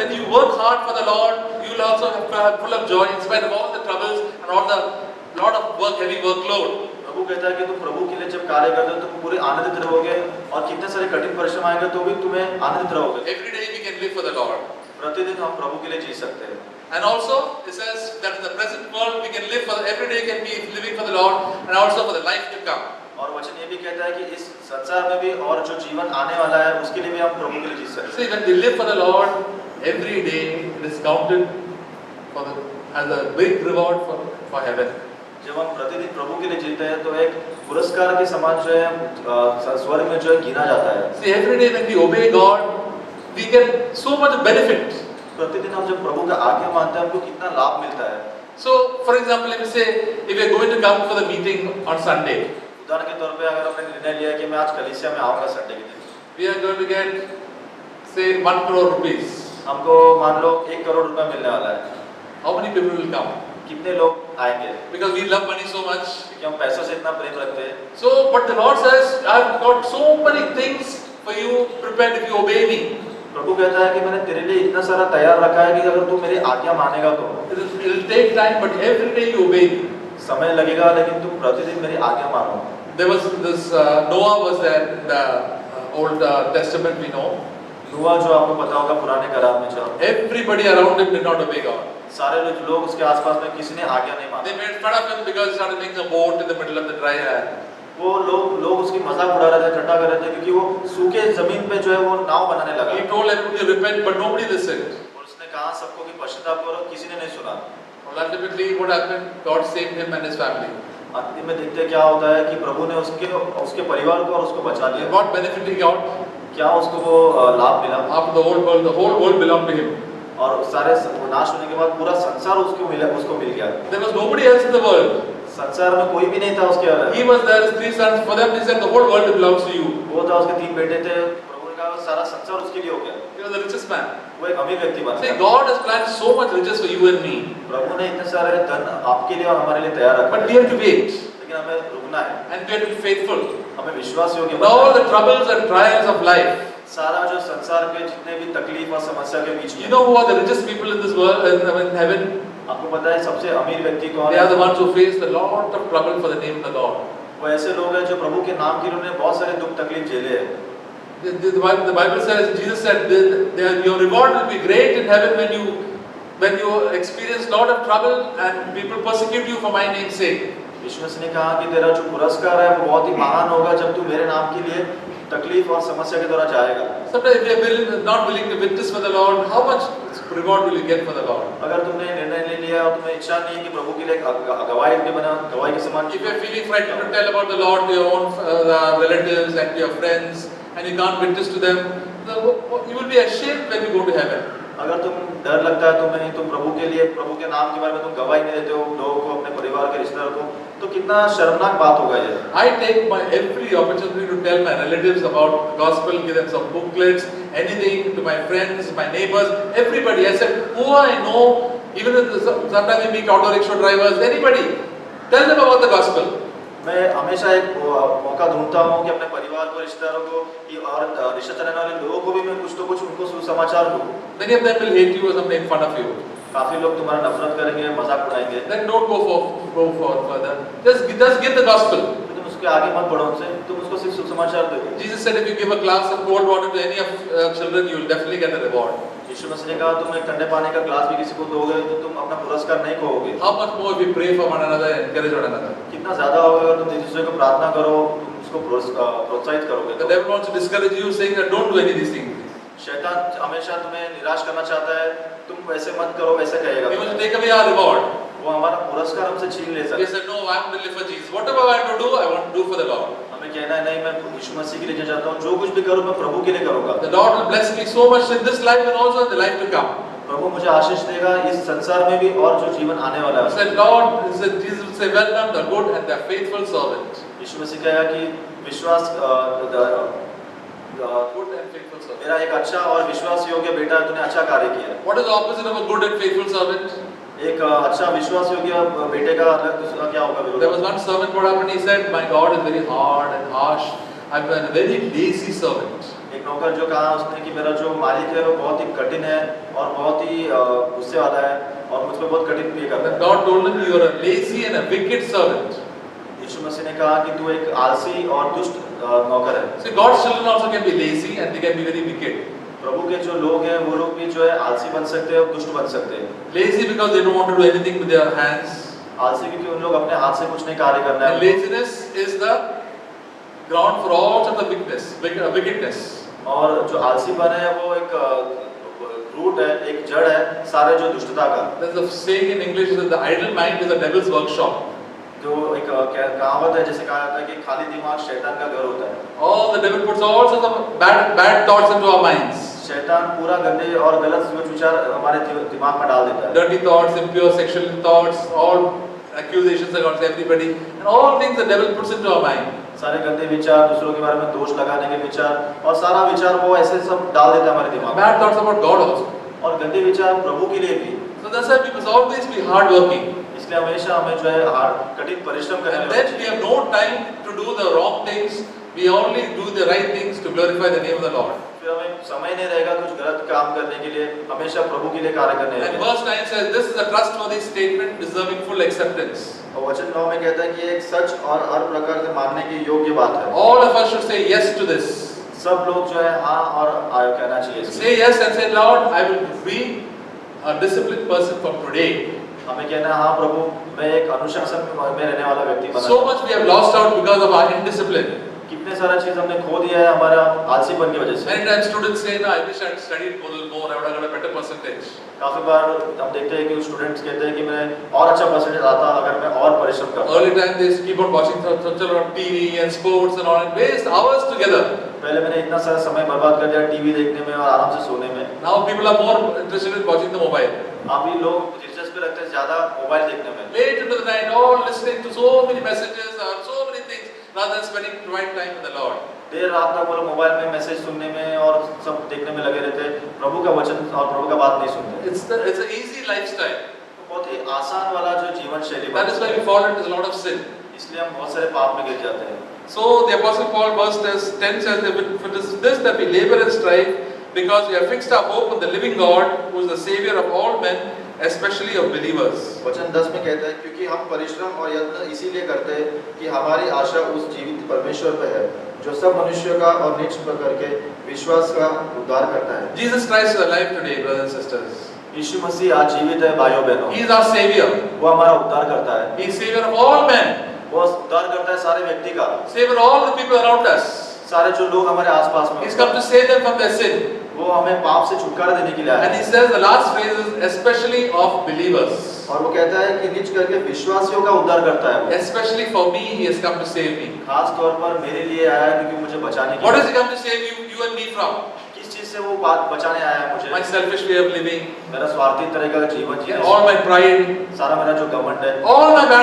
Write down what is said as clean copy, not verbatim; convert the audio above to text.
When you work hard for the Lord, you will also have full of joy in spite of all the troubles and all the lot of work, heavy workload. प्रभु कहता है कि तुम प्रभु के लिए जब कार्य करते हो तुम पूरे आनंदित रहोगे और कितने सारे कठिन परिश्रम आएंगे तो भी तुम्हें आनंदित रहोगे. Every day we can live for the Lord. प्रतिदिन हम प्रभु के लिए जी सकते हैं. And also, it says that in the present world we can live for every day can be living for the Lord and also for the life to come. और वचन ये भी कहता है कि इस संसार में भी और जो जीवन आने वाला है उसके लिए भी हम प्रभु के लिए जी सकते हैं. See, when we live for the Lord, every day it is counted for the, as a big reward for heaven. जब हम प्रतिदिन प्रभु के लिए जीते हैं तो एक पुरस्कार के समान जो है स्वर्ग में जो है गिना जाता है. See, every day when we obey God, we get so much benefit. प्रतिदिन हम जब प्रभु का आज्ञा मानते हैं हमको कितना लाभ मिलता है. So, for example, let me say, if we are going to come for the meeting on Sunday, उदाहरण के तौर पे अगर हमने निर्णय लिया कि मैं आज कलीसिया में आऊंगा संडे के दिन, we are going to get, say, 1 crore rupees. हमको मान लो 1 करोड़ रुपए मिलने वाला है. How many people will come? कितने लोग आएंगे? Because we love money so much. क्योंकि हम पैसों से इतना प्रेम रखते हैं. So, but the Lord says, I've got so many things for you prepared if you obey me. प्रभु कहता है कि मैंने तेरे लिए इतना सारा तैयार रखा है कि अगर तू मेरी आज्ञा मानेगा तो It will take time, but every day you obey me. समय लगेगा लेकिन तू प्रतिदिन मेरी आज्ञा मानो. There was this Noah was there in the Old Testament, we know. नूह जो आपको पता होगा पुराने करार में जो Everybody around him did not obey God. सारे लोग उसके आसपास में किसी ने आज्ञा नहीं माना. They made fun of him because he started making a boat in the middle of the dry land. वो लोग उसकी मजाक उड़ा रहे थे, ठट्टा कर रहे थे क्योंकि वो सूखे जमीन पे जो है वो नाव बनाने लगा. He told everybody to repent, but nobody listened. और उसने कहा सबको कि पश्चाताप करो, किसी ने नहीं सुना. Well, ultimately, what happened? God saved him and his family. अंतिम में देखते क्या होता है कि प्रभु ने उसके परिवार को और उसको बचा लिया. What benefit he got? क्या उसको वो लाभ मिला? After the whole world belonged to him. और सारे नाश होने के बाद पूरा संसार उसको मिल गया. There was nobody else in the world. संसार में कोई भी नहीं था उसके अलावा. He was there, his 3 sons. For them, he said, the whole world belongs to you. वो था, उसके 3 बेटे थे. प्रभु ने कहा सारा संसार उसके लिए हो गया. He was the richest man. वो एक अमीर व्यक्ति बन See, गया. God has planned so much riches for you and me. प्रभु ने इतने सारे धन आपके लिए और हमारे लिए तैयार रखा. But we have to wait. लेकिन हमें रुकना है. And we have to be faithful. हमें विश्वास योग्य In all the troubles and trials of life. सारा जो संसार के जितने भी तकलीफ और समस्या के बीच में. You know who are the richest people in this world, in heaven? आपको पता है सबसे अमीर व्यक्ति कौन They है? are the ones who face the lot of trouble for the name of the Lord. वो ऐसे लोग हैं जो प्रभु के नाम के लिए उन्होंने बहुत सारे दुख तकलीफ झेले हैं. The Bible says, Jesus said, your reward will be great in heaven when you experience lot of trouble and people persecute you for my name's sake. यीशु मसीह ने कहा कि तेरा जो पुरस्कार है वो बहुत ही महान होगा जब तू मेरे नाम के लिए तकलीफ और समस्या के द्वारा जाएगा. Sometimes we are not willing to witness for the Lord. How much reward will you get for the Lord? अगर तुमने निर्णय ले लिया और तुम्हें इच्छा नहीं है कि प्रभु के लिए गवाही के समान. If you are feeling frightened to tell about the Lord to your own relatives and to your friends, and you can't witness to them, you will be ashamed when you go to heaven. अगर तुम डर लगता है तुम्हें, तुम प्रभु के लिए प्रभु के नाम के बारे में तुम गवाही नहीं देते हो लोगों को, अपने परिवार के रिश्तेदारों को, तो कितना शर्मनाक बात होगा ये. I take my every opportunity to tell my relatives about the gospel, give them some booklets, anything, to my friends, my neighbors, everybody. I said, who I know, even if sometimes we meet auto rickshaw drivers, anybody, tell them about the gospel. मैं हमेशा एक मौका ढूंढता हूँ कि अपने परिवार को, रिश्तेदारों को और रिश्ता चलाने वाले लोगों को भी मैं कुछ तो कुछ उनको सुसमाचार दूँ. Many of them will hate you or some make fun of you. काफी लोग तुम्हारा नफरत करेंगे, मजाक उड़ाएंगे. Then don't go for further. Just give the gospel. तुम उसके आगे मत बढ़ो उनसे, तुम उसको सिर्फ सुसमाचार दो. Jesus said, if you give a glass of cold water to any of children, you will definitely get a reward. यीशु मसीह ने कहा तुम एक ठंडे पानी का ग्लास भी किसी को दोगे तो तुम अपना पुरस्कार नहीं खोओगे. How much more if we pray for one another and encourage one another? कितना ज्यादा होगा अगर तुम एक दूसरे को प्रार्थना करो, तुम उसको प्रोत्साहित करोगे. The devil wants to discourage you, saying that don't do any of these things. शैतान हमेशा तुम्हें निराश करना चाहता है. तुम वैसे मत करो, वैसे कहेगा. He wants to take away our reward. वो हमारा पुरस्कार हमसे छीन ले सकता है. He said, no, I am to live for Jesus. Whatever I have to do, I want to do for the Lord. हमें कहना है नहीं, मैं यीशु मसीह के लिए चाहता हूँ, जो कुछ भी करूँ मैं प्रभु के लिए करूँगा. The Lord will bless me so much in this life and also in the life to come. प्रभु मुझे आशीष देगा इस संसार में भी और जो जीवन आने वाला He है. said, Lord, Jesus will say, well done, the good and the faithful servant. यीशु मसीह कहा कि विश्वास Good and faithful servant. मेरा एक अच्छा और विश्वास योग्य बेटा है, तूने अच्छा कार्य किया. What is the opposite of a good and faithful servant? एक अच्छा विश्वास योग्य बेटे का अलग दूसरा क्या होगा? There was one servant, what happened? He said, my God is very hard and harsh. I've been a very lazy servant. एक नौकर होकर जो कहा उसने कि मेरा जो मालिक है वो बहुत ही कठिन है और बहुत ही गुस्से वाला है और मुझ पर बहुत कठिन प्रिय करता है। God told him, you are a lazy and a wicked servant. यीशु मसीह ने कहा कि तू एक आलसी और दुष्ट नौकर है। See, God's children also can be lazy and they can be very wicked. प्रभु के जो लोग हैं वो लोग भी जो है आलसी बन सकते हैं और दुष्ट बन सकते हैं। Lazy because they don't want to do anything with their hands. आलसी क्योंकि उन लोग अपने हाथ से कुछ नहीं कार्य करना And है। laziness is the ground for all sorts of wickedness. और जो आलसीपन है वो एक रूट है, एक जड़ है सारे जो दुष्टता का। There's a saying in English that the idle mind is the devil's workshop. जो एक कहावत है जैसे कहा जाता है कि खाली दिमाग शैतान का घर होता है। All the devil puts all sorts of bad thoughts into our minds. शैतान पूरा गंदे और गलत सोच विचार हमारे दिमाग में डाल देता है। Dirty thoughts, impure sexual thoughts, all accusations against everybody, and all things the devil puts into our mind. सारे गंदे विचार, दूसरों के बारे में दोष लगाने के विचार और सारा विचार वो ऐसे सब डाल देता है हमारे दिमाग में। Bad thoughts about God also. और गंदे विचार प्रभु के लिए भी। So that's why we must always be hardworking. इसलिए हमेशा हमें जो है कठिन परिश्रम करने And then we have no time to do the wrong things. We only do the right things to glorify the name of the Lord. फिर हमें समय नहीं रहेगा कुछ गलत काम करने के लिए, हमेशा प्रभु के लिए कार्य करने And रहेंगे। verse 9 says, this is a trustworthy statement deserving full acceptance. और वचन 9 में कहता है कि एक सच और हर प्रकार से मानने की योग्य बात है। All of us should say yes to this. सब लोग जो है हाँ और आयो कहना चाहिए इसके। Say yes and say, Lord, I will be a disciplined person from today. हमें कहना है हाँ प्रभु मैं एक अनुशासन में रहने वाला व्यक्ति बना। So much we have lost out because of our indiscipline. कितने सारा चीज हमने खो दिया है हमारा आलसीपन की वजह से। Many times students say, no, I wish I had studied a little more, I would have got a better percentage. काफी बार हम देखते हैं कि स्टूडेंट्स कहते हैं कि मैं और अच्छा परसेंटेज आता अगर मैं और परिश्रम करता। Early time they keep on watching such a lot of TV and sports and all and waste hours together. पहले मैंने इतना सारा समय बर्बाद कर दिया टीवी देखने में और आराम से सोने में। Now people are more interested in watching the mobile. अभी लोग दिलचस्पी रखते हैं ज्यादा मोबाइल देखने में। Late into the night, all listening to so many messages or so many things, rather than spending right time with the Lord. देर रात तक वो लोग मोबाइल में मैसेज सुनने में और सब देखने में लगे रहते हैं, प्रभु का वचन और प्रभु का बात नहीं सुनते। It's an easy lifestyle. बहुत ही आसान वाला जो जीवन शैली। That is why we fall into a lot of sin. इसलिए हम बहुत सारे पाप में गिर जाते हैं। So the Apostle Paul, verse 10 says, "For it is this that we labor and strive, because we have fixed our hope on the living God, who is the Savior of all men, especially of believers." वचन 10 में कहता है क्योंकि हम परिश्रम और यत्न इसीलिए करते हैं कि हमारी आशा उस जीवित परमेश्वर पर है जो सब मनुष्यों का और नीच पर करके विश्वास का उद्धार करता है। Jesus Christ is alive today, brothers and sisters. यीशु मसीह आज जीवित है भाइयों बहनों। He is our Savior. वो हमारा उद्धार करता है। He is Savior of all men. वो उद्धार करता है सारे व्यक्ति का। Savior of all the people around us. सारे जो लोग हमारे आसपास में। He's come to save them from their sin. वो हमें पाप से छुटकारा देने के लिए आया। And he says the last phrase is especially of believers. और वो कहता है कि नीच करके विश्वासियों का उद्धार करता है। Especially for me, he has come to save me. खास तौर पर मेरे लिए आया है क्योंकि मुझे बचाने के लिए। What does he come to save you and me from? किस चीज से वो बात बचाने आया है मुझे? My selfish way of living, मेरा स्वार्थी तरह का जीवन जीना, all my pride, सारा मेरा जो घमंड है, all my bad